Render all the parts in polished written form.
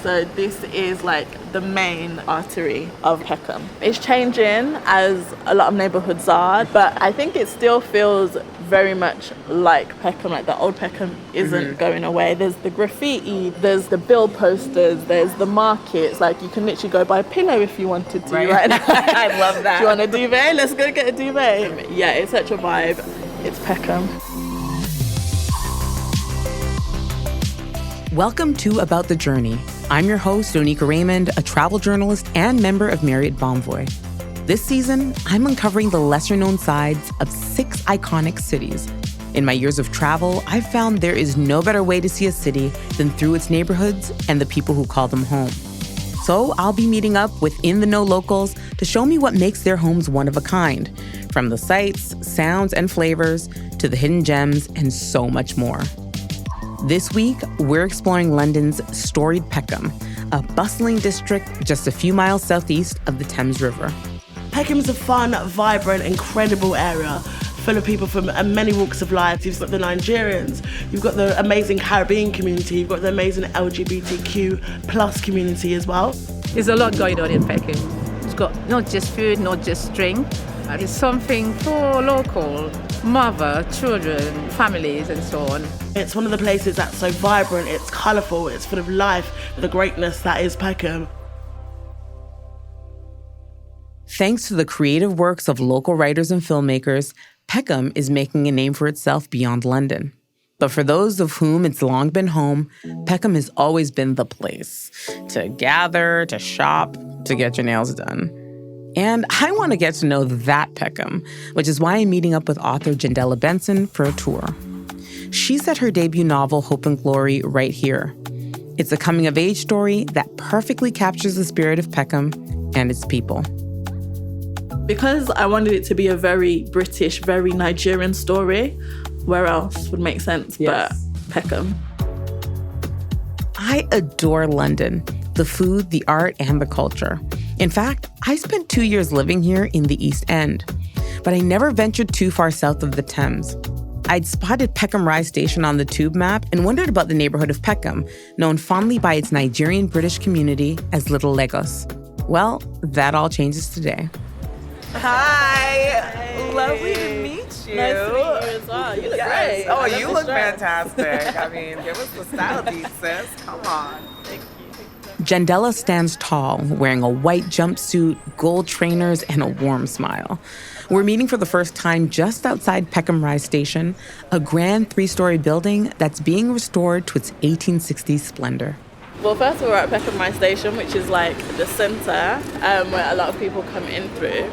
So this is like the main artery of Peckham. It's changing as a lot of neighbourhoods are, but I think it still feels very much like Peckham, like the old Peckham isn't going away. There's the graffiti, there's the bill posters, there's the markets. Like you can literally go buy a pillow if you wanted to right now. I love that. Do you want a duvet? Let's go get a duvet. Yeah, it's such a vibe. It's Peckham. Welcome to About the Journey. I'm your host, Oneika Raymond, a travel journalist and member of Marriott Bomvoy. This season, I'm uncovering the lesser-known sides of 6 iconic cities. In my years of travel, I've found there is no better way to see a city than through its neighborhoods and the people who call them home. So I'll be meeting up with in-the-know locals to show me what makes their homes one of a kind, from the sights, sounds, and flavors to the hidden gems and so much more. This week, we're exploring London's storied Peckham, a bustling district just a few miles southeast of the Thames River. Peckham is a fun, vibrant, incredible area full of people from many walks of life. You've got the Nigerians, you've got the amazing Caribbean community, you've got the amazing LGBTQ plus community as well. There's a lot going on in Peckham. It's got not just food, not just drink. It's something for local, mother, children, families and so on. It's one of the places that's so vibrant, it's colourful, it's full of life, the greatness that is Peckham. Thanks to the creative works of local writers and filmmakers, Peckham is making a name for itself beyond London. But for those of whom it's long been home, Peckham has always been the place to gather, to shop, to get your nails done. And I want to get to know that Peckham, which is why I'm meeting up with author Jendella Benson for a tour. She set her debut novel, Hope and Glory, right here. It's a coming-of-age story that perfectly captures the spirit of Peckham and its people. Because I wanted it to be a very British, very Nigerian story, where else would make sense but Peckham? I adore London, the food, the art, and the culture. In fact, I spent 2 years living here in the East End, but I never ventured too far south of the Thames. I'd spotted Peckham Rye station on the tube map and wondered about the neighborhood of Peckham, known fondly by its Nigerian-British community as Little Lagos. Well, that all changes today. Hi. Hey. Lovely to meet you. Nice to meet you as well. You look great. Oh, you look fantastic. I mean, give us the style beat, sis. Come on. Thank you. Jendella stands tall, wearing a white jumpsuit, gold trainers, and a warm smile. We're meeting for the first time just outside Peckham Rye Station, a grand 3-story building that's being restored to its 1860s splendor. Well, first we're at Peckham Rye Station, which is like the centre where a lot of people come in through.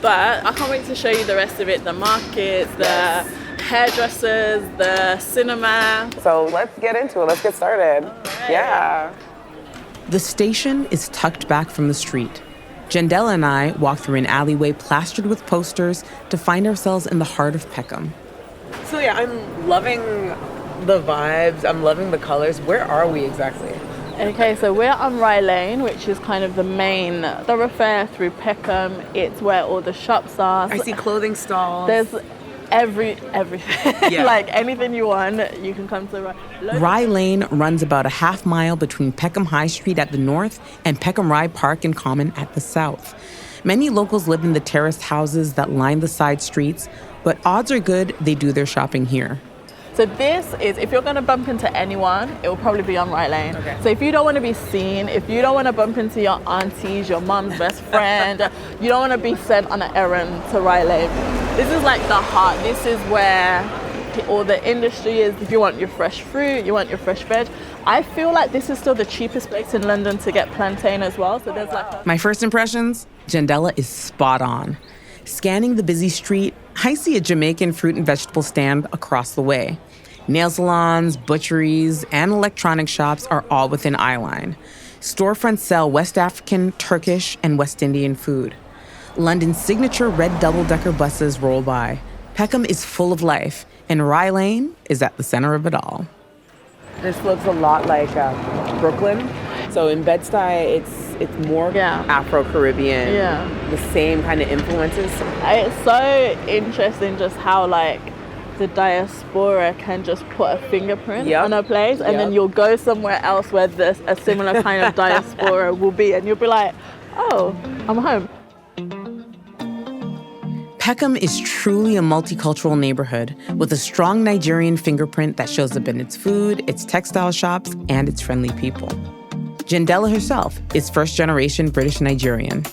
But I can't wait to show you the rest of it, the markets, the hairdressers, the cinema. So let's get into it. Let's get started. Right. Yeah. The station is tucked back from the street. Jendella and I walk through an alleyway plastered with posters to find ourselves in the heart of Peckham. So yeah, I'm loving the vibes. I'm loving the colors. Where are we exactly? Okay, so we're on Rye Lane, which is kind of the main thoroughfare through Peckham. It's where all the shops are. I see clothing stalls. There's everything. Yeah. Like anything you want, you can come to Rye Lane runs about a half mile between Peckham High Street at the north and Peckham Rye Park and Common at the south. Many locals live in the terraced houses that line the side streets, but odds are good they do their shopping here. So this is, if you're going to bump into anyone, it will probably be on Rye Lane. Okay. So if you don't want to be seen, if you don't want to bump into your aunties, your mom's best friend, you don't want to be sent on an errand to Rye Lane, this is like the heart. This is where all the industry is. If you want your fresh fruit, you want your fresh veg. I feel like this is still the cheapest place in London to get plantain as well. So there's like My first impressions, Jendella is spot on. Scanning the busy street, I see a Jamaican fruit and vegetable stand across the way. Nail salons, butcheries, and electronic shops are all within eye line. Storefronts sell West African, Turkish, and West Indian food. London's signature red double-decker buses roll by. Peckham is full of life, and Rye Lane is at the center of it all. This looks a lot like Brooklyn. So in Bed-Stuy, it's more Afro-Caribbean. Yeah. The same kind of influences. It's so interesting just how like the diaspora can just put a fingerprint on a place, and then you'll go somewhere else where there's a similar kind of diaspora will be, and you'll be like, oh, I'm home. Peckham is truly a multicultural neighborhood with a strong Nigerian fingerprint that shows up in its food, its textile shops, and its friendly people. Jendella herself is first-generation British-Nigerian.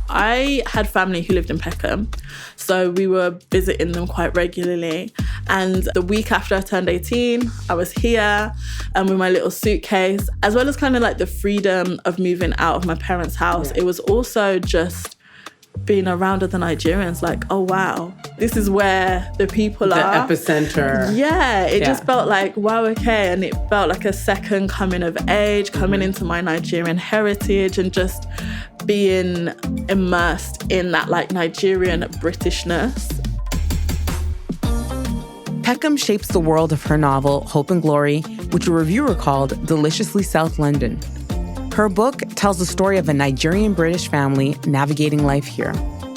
I had family who lived in Peckham, so we were visiting them quite regularly. And the week after I turned 18, I was here with my little suitcase, as well as kind of like the freedom of moving out of my parents' house. It was also just being around other Nigerians, like, oh wow, this is where the people are. The epicenter. Yeah, it just felt like, wow, okay. And it felt like a second coming of age, coming into my Nigerian heritage and just being immersed in that like Nigerian Britishness. Peckham shapes the world of her novel, Hope and Glory, which a reviewer called Deliciously South London. Her book tells the story of a Nigerian-British family navigating life here.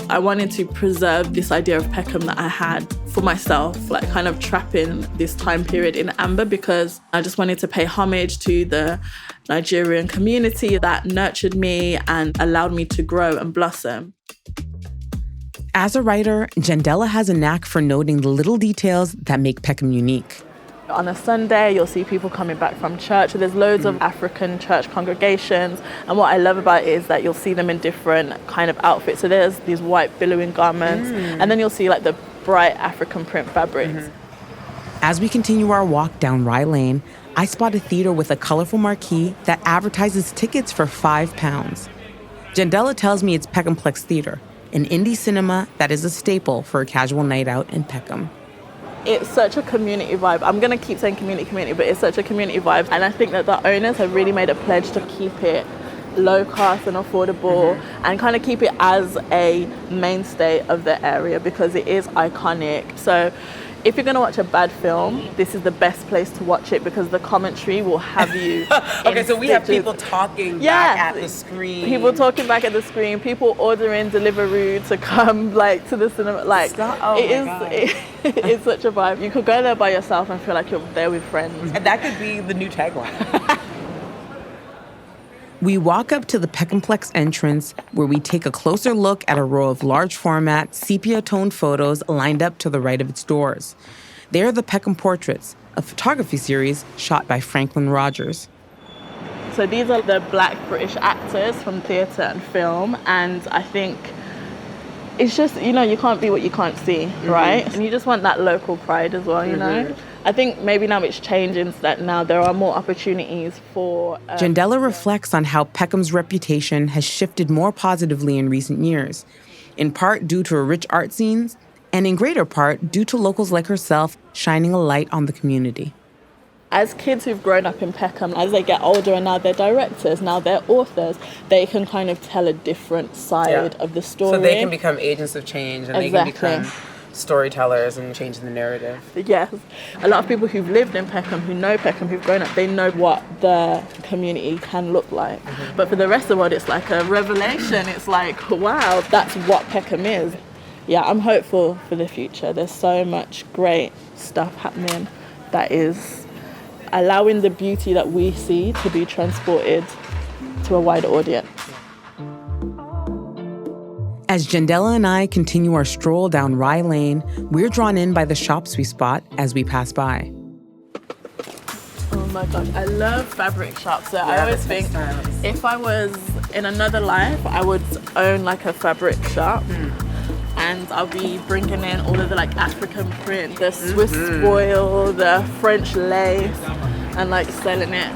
I wanted to preserve this idea of Peckham that I had for myself, like kind of trapping this time period in amber, because I just wanted to pay homage to the Nigerian community that nurtured me and allowed me to grow and blossom. As a writer, Jendella has a knack for noting the little details that make Peckham unique. On a Sunday, you'll see people coming back from church. So there's loads of African church congregations. And what I love about it is that you'll see them in different kind of outfits. So there's these white billowing garments, and then you'll see like the bright African print fabrics. As we continue our walk down Rye Lane, I spot a theater with a colorful marquee that advertises tickets for £5. Jendella tells me it's Peckhamplex Theater, an indie cinema that is a staple for a casual night out in Peckham. It's such a community vibe. I'm going to keep saying community, but it's such a community vibe. And I think that the owners have really made a pledge to keep it low cost and affordable and kind of keep it as a mainstay of the area because it is iconic. So if you're going to watch a bad film, this is the best place to watch it because the commentary will have you. Okay, so we have people talking back at the screen. People talking back at the screen. People ordering Deliveroo to come like to the cinema. Like it's such a vibe. You could go there by yourself and feel like you're there with friends. And that could be the new tagline. We walk up to the Peckhamplex entrance where we take a closer look at a row of large format, sepia-toned photos lined up to the right of its doors. They are the Peckham Portraits, a photography series shot by Franklin Rogers. So these are the Black British actors from theatre and film, and I think it's just, you know, you can't be what you can't see, right? And you just want that local pride as well, you know? I think maybe now it's changing so that now there are more opportunities for... Jendella reflects on how Peckham's reputation has shifted more positively in recent years, in part due to a rich art scenes, and in greater part due to locals like herself shining a light on the community. As kids who've grown up in Peckham, as they get older and now they're directors, now they're authors, they can kind of tell a different side of the story. So they can become agents of change and they can become storytellers and changing the narrative. Yes. A lot of people who've lived in Peckham, who know Peckham, who've grown up, they know what the community can look like. But for the rest of the world, it's like a revelation. It's like, wow, that's what Peckham is. Yeah, I'm hopeful for the future. There's so much great stuff happening that is allowing the beauty that we see to be transported to a wider audience. As Jendella and I continue our stroll down Rye Lane, we're drawn in by the shops we spot as we pass by. Oh my gosh, I love fabric shops. So I always think if I was in another life, I would own like a fabric shop. And I'll be bringing in all of the like African print, the Swiss foil, the French lace, and like selling it.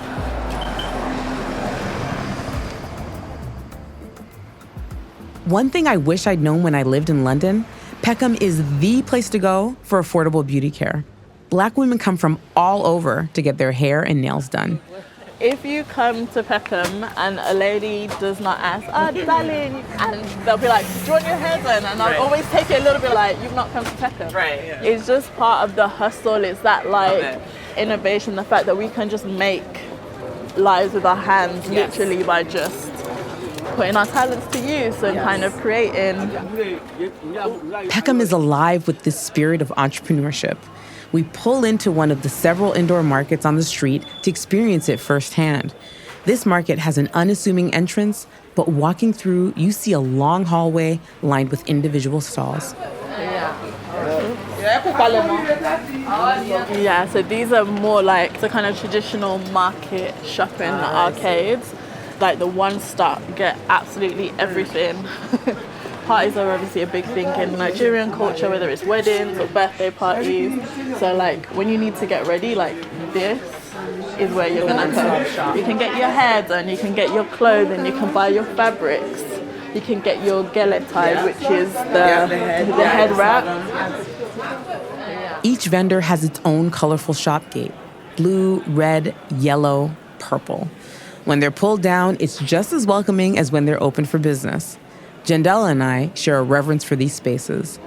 One thing I wish I'd known when I lived in London, Peckham is the place to go for affordable beauty care. Black women come from all over to get their hair and nails done. If you come to Peckham and a lady does not ask, darling, and they'll be like, do you want your hair done? And I'll always take it a little bit like, you've not come to Peckham. Right. Yeah. It's just part of the hustle. It's that like innovation, the fact that we can just make lives with our hands literally by just putting our talents to use and kind of creating. Peckham is alive with this spirit of entrepreneurship. We pull into one of the several indoor markets on the street to experience it firsthand. This market has an unassuming entrance, but walking through, you see a long hallway lined with individual stalls. Yeah, so these are more like the kind of traditional market shopping arcades. Like the one stop, get absolutely everything. Parties are obviously a big thing in Nigerian culture, whether it's weddings or birthday parties. So like when you need to get ready, like this is where you're gonna come. You can get your hair done, you can get your clothing, you can buy your fabrics, you can get your gele tie, which is the head wrap. Each vendor has its own colorful shop gate: blue, red, yellow, purple. When they're pulled down, it's just as welcoming as when they're open for business. Jendella and I share a reverence for these spaces.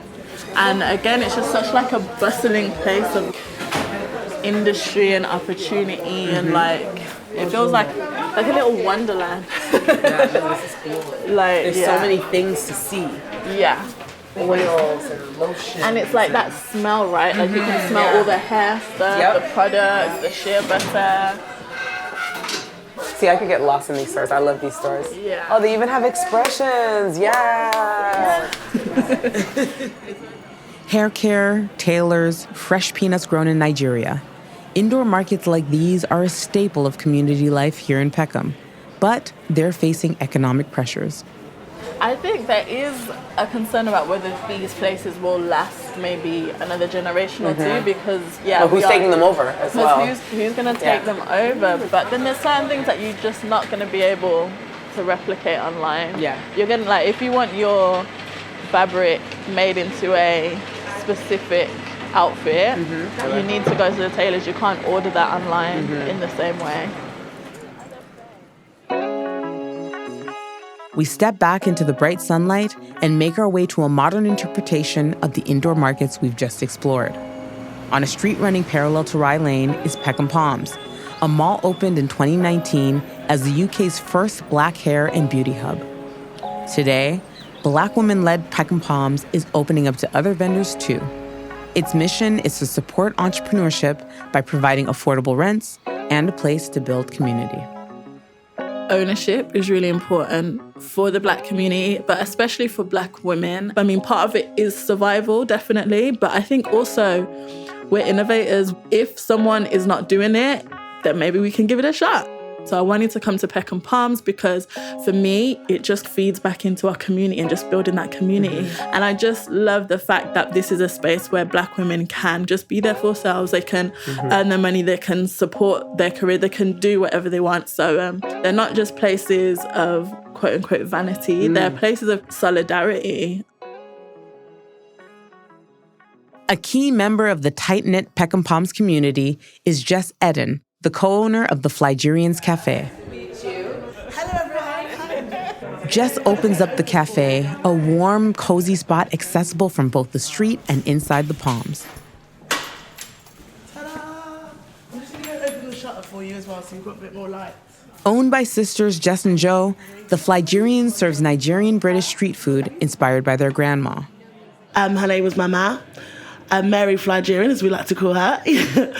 And again, it's just such like a bustling place of industry and opportunity, and like it feels like a little wonderland. This is cool. Like There's so many things to see. Yeah. Oils and lotion. And it's like that smell, right? Like you can smell all the hair stuff, the products, the shea butter. See, I could get lost in these stores. I love these stores. Yeah. Oh, they even have expressions. Yeah. Hair care, tailors, fresh peanuts grown in Nigeria. Indoor markets like these are a staple of community life here in Peckham, but they're facing economic pressures. I think there is a concern about whether these places will last maybe another generation or two, because who's taking them over as well? Who's going to take them over? But then there's certain things that you're just not going to be able to replicate online. Yeah. You're going to, like, if you want your fabric made into a specific outfit, you need to go to the tailors. You can't order that online in the same way. We step back into the bright sunlight and make our way to a modern interpretation of the indoor markets we've just explored. On a street running parallel to Rye Lane is Peckham Palms, a mall opened in 2019 as the UK's first black hair and beauty hub. Today, Black women-led Peckham Palms is opening up to other vendors too. Its mission is to support entrepreneurship by providing affordable rents and a place to build community. Ownership is really important for the Black community, but especially for Black women. I mean, part of it is survival, definitely, but I think also we're innovators. If someone is not doing it, then maybe we can give it a shot. So I wanted to come to Peckham Palms because for me, it just feeds back into our community and just building that community. And I just love the fact that this is a space where Black women can just be their full selves. They can earn their money, they can support their career, they can do whatever they want. So they're not just places of quote unquote vanity, they're places of solidarity. A key member of the tight-knit Peckham Palms community is Jess Eden, the co-owner of the Flygerians Cafe. Jess opens up the cafe, a warm, cozy spot accessible from both the street and inside the Palms. Ta-da! I'm just going to open the shutter for you as well so you've got a bit more light. Owned by sisters Jess and Jo, the Flygerians serves Nigerian-British street food inspired by their grandma. Her name was Mama, Mary Flygerian, as we like to call her.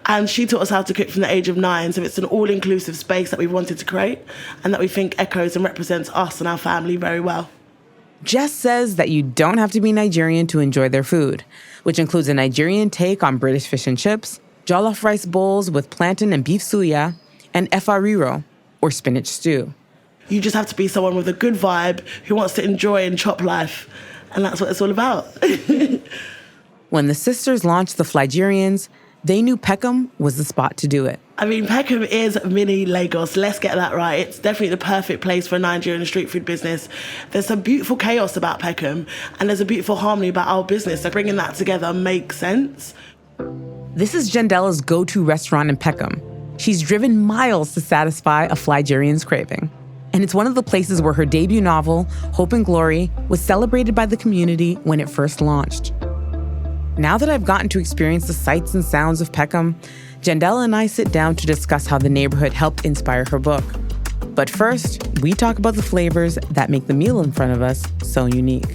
And she taught us how to cook from the age of 9. So it's an all-inclusive space that we wanted to create and that we think echoes and represents us and our family very well. Jess says that you don't have to be Nigerian to enjoy their food, which includes a Nigerian take on British fish and chips, jollof rice bowls with plantain and beef suya, and efariro, or spinach stew. You just have to be someone with a good vibe who wants to enjoy and chop life. And that's what it's all about. When the sisters launched the Flygerians, they knew Peckham was the spot to do it. I mean, Peckham is mini Lagos. Let's get that right. It's definitely the perfect place for a Nigerian street food business. There's some beautiful chaos about Peckham, and there's a beautiful harmony about our business. So bringing that together makes sense. This is Jendella's go-to restaurant in Peckham. She's driven miles to satisfy a Flygerian's craving. And it's one of the places where her debut novel, Hope and Glory, was celebrated by the community when it first launched. Now that I've gotten to experience the sights and sounds of Peckham, Jendella and I sit down to discuss how the neighborhood helped inspire her book. But first, we talk about the flavors that make the meal in front of us so unique.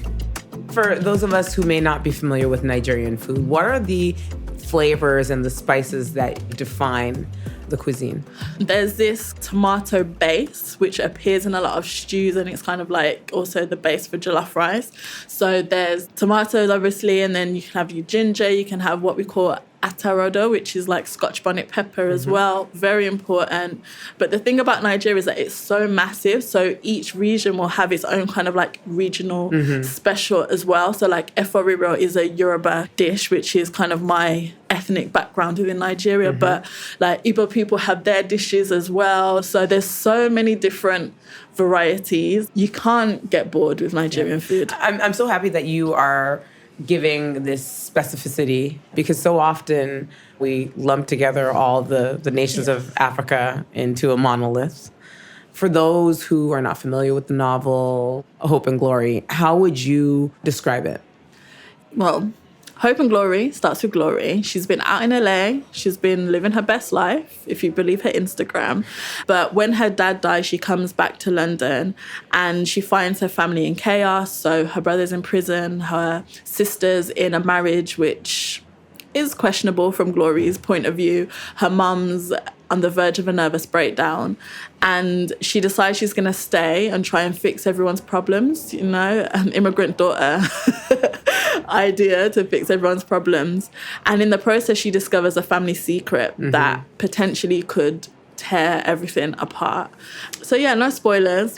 For those of us who may not be familiar with Nigerian food, what are the flavors and the spices that define the cuisine? There's this tomato base, which appears in a lot of stews, and it's kind of like also the base for jollof rice. So there's tomatoes, obviously, and then you can have your ginger, you can have what we call atarodo, which is like Scotch bonnet pepper as well. Very important. But the thing about Nigeria is that it's so massive. So each region will have its own kind of like regional special as well. So like efo riro is a Yoruba dish, which is kind of my ethnic background within Nigeria. But like Igbo people have their dishes as well. So there's so many different varieties. You can't get bored with Nigerian food. I'm so happy that you are giving this specificity, because so often we lump together all the nations of Africa into a monolith. For those who are not familiar with the novel Hope and Glory, how would you describe it? Well, Hope and Glory starts with Glory. She's been out in LA. She's been living her best life, if you believe her Instagram. But when her dad dies, she comes back to London and she finds her family in chaos. So her brother's in prison, her sister's in a marriage which is questionable from Glory's point of view. Her mum's on the verge of a nervous breakdown, and she decides she's going to stay and try and fix everyone's problems, you know, an immigrant daughter idea to fix everyone's problems. And in the process, she discovers a family secret that potentially could tear everything apart. So yeah, no spoilers.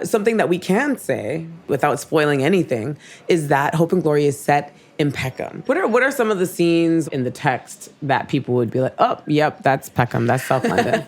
Something that we can say without spoiling anything is that Hope and Glory is set in Peckham. What are some of the scenes in the text that people would be like, oh, yep, that's Peckham, that's South London?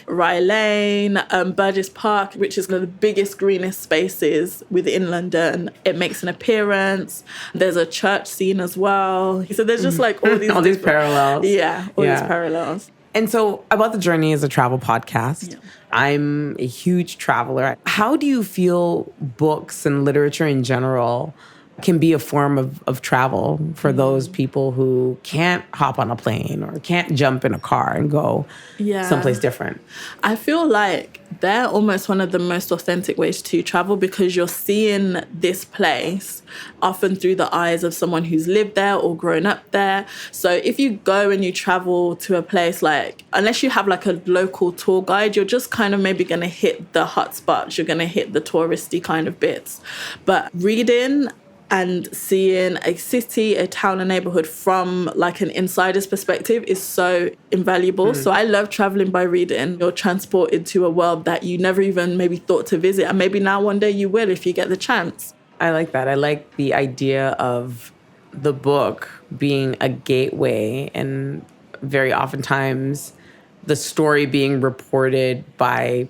Rye Lane, Burgess Park, which is one of the biggest, greenest spaces within London. It makes an appearance. There's a church scene as well. So there's just like all these all these parallels. Yeah, all these parallels. And so About the Journey is a travel podcast. Yeah. I'm a huge traveler. How do you feel books and literature in general can be a form of travel for those people who can't hop on a plane or can't jump in a car and go someplace different? I feel like they're almost one of the most authentic ways to travel, because you're seeing this place often through the eyes of someone who's lived there or grown up there. So if you go and you travel to a place, like, unless you have like a local tour guide, you're just kind of maybe going to hit the hot spots. You're going to hit the touristy kind of bits. But reading and seeing a city, a town, a neighborhood from like an insider's perspective is so invaluable. So I love traveling by reading. You're transported to a world that you never even maybe thought to visit. And maybe now one day you will if you get the chance. I like that. I like the idea of the book being a gateway, and very oftentimes the story being reported by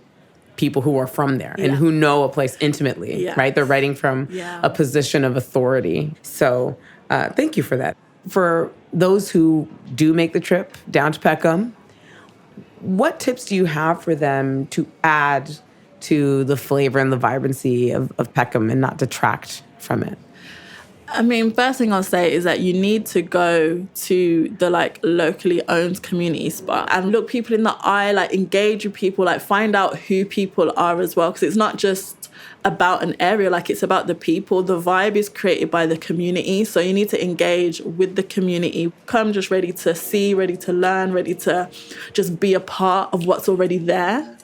people who are from there and who know a place intimately, right? They're writing from a position of authority. So thank you for that. For those who do make the trip down to Peckham, what tips do you have for them to add to the flavor and the vibrancy of Peckham and not detract from it? I mean, first thing I'll say is that you need to go to the like locally owned community spot and look people in the eye, like engage with people, like find out who people are as well. Because it's not just about an area, like it's about the people. The vibe is created by the community. So you need to engage with the community. Come just ready to see, ready to learn, ready to just be a part of what's already there.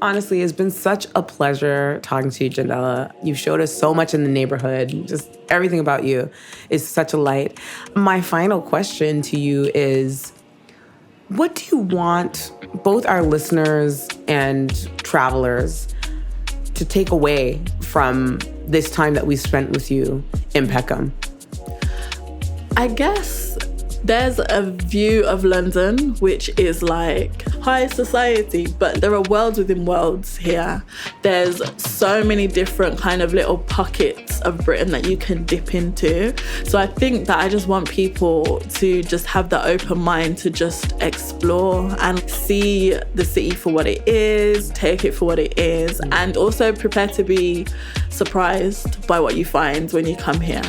Honestly, it's been such a pleasure talking to you, Jendella. You've showed us so much in the neighborhood. Just everything about you is such a light. My final question to you is, what do you want both our listeners and travelers to take away from this time that we spent with you in Peckham? I guess there's a view of London which is like high society, but there are worlds within worlds here. There's so many different kind of little pockets of Britain that you can dip into. So I think that I just want people to just have the open mind to just explore and see the city for what it is, take it for what it is, and also prepare to be surprised by what you find when you come here.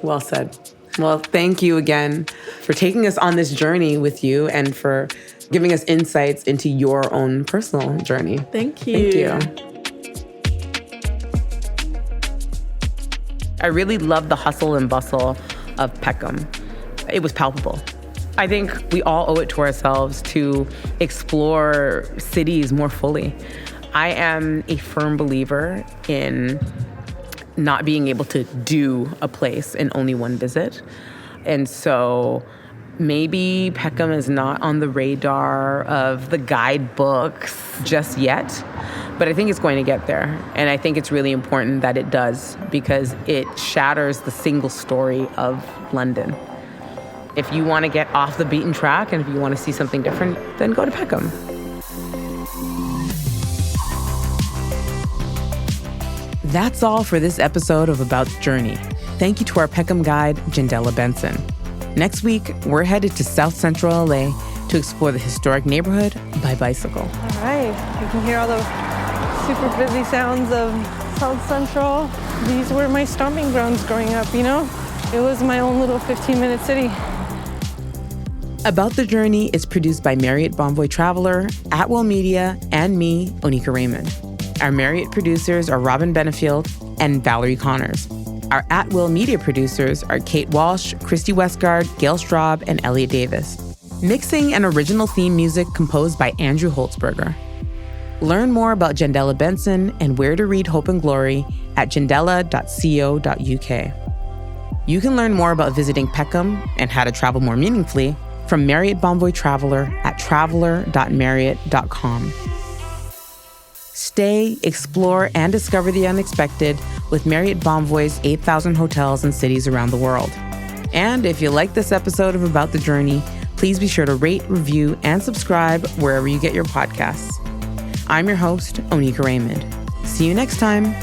Well said. Well, thank you again for taking us on this journey with you and for giving us insights into your own personal journey. Thank you. Thank you. I really love the hustle and bustle of Peckham. It was palpable. I think we all owe it to ourselves to explore cities more fully. I am a firm believer in not being able to do a place in only one visit. And so maybe Peckham is not on the radar of the guidebooks just yet, but I think it's going to get there. And I think it's really important that it does because it shatters the single story of London. If you want to get off the beaten track and if you want to see something different, then go to Peckham. That's all for this episode of About the Journey. Thank you to our Peckham guide, Jendella Benson. Next week, we're headed to South Central LA to explore the historic neighborhood by bicycle. All right, you can hear all the super busy sounds of South Central. These were my stomping grounds growing up, you know? It was my own little 15-minute city. About the Journey is produced by Marriott Bonvoy Traveler, Atwell Media, and me, Oneika Raymond. Our Marriott producers are Robin Benefield and Valerie Connors. Our At-Will Media producers are Kate Walsh, Christy Westgard, Gail Straub, and Elliot Davis. Mixing and original theme music composed by Andrew Holtzberger. Learn more about Jendella Benson and where to read Hope and Glory at jendella.co.uk. You can learn more about visiting Peckham and how to travel more meaningfully from Marriott Bonvoy Traveler at traveler.marriott.com. Stay, explore, and discover the unexpected with Marriott Bonvoy's 8,000 hotels and cities around the world. And if you like this episode of About the Journey, please be sure to rate, review, and subscribe wherever you get your podcasts. I'm your host, Oneika Raymond. See you next time.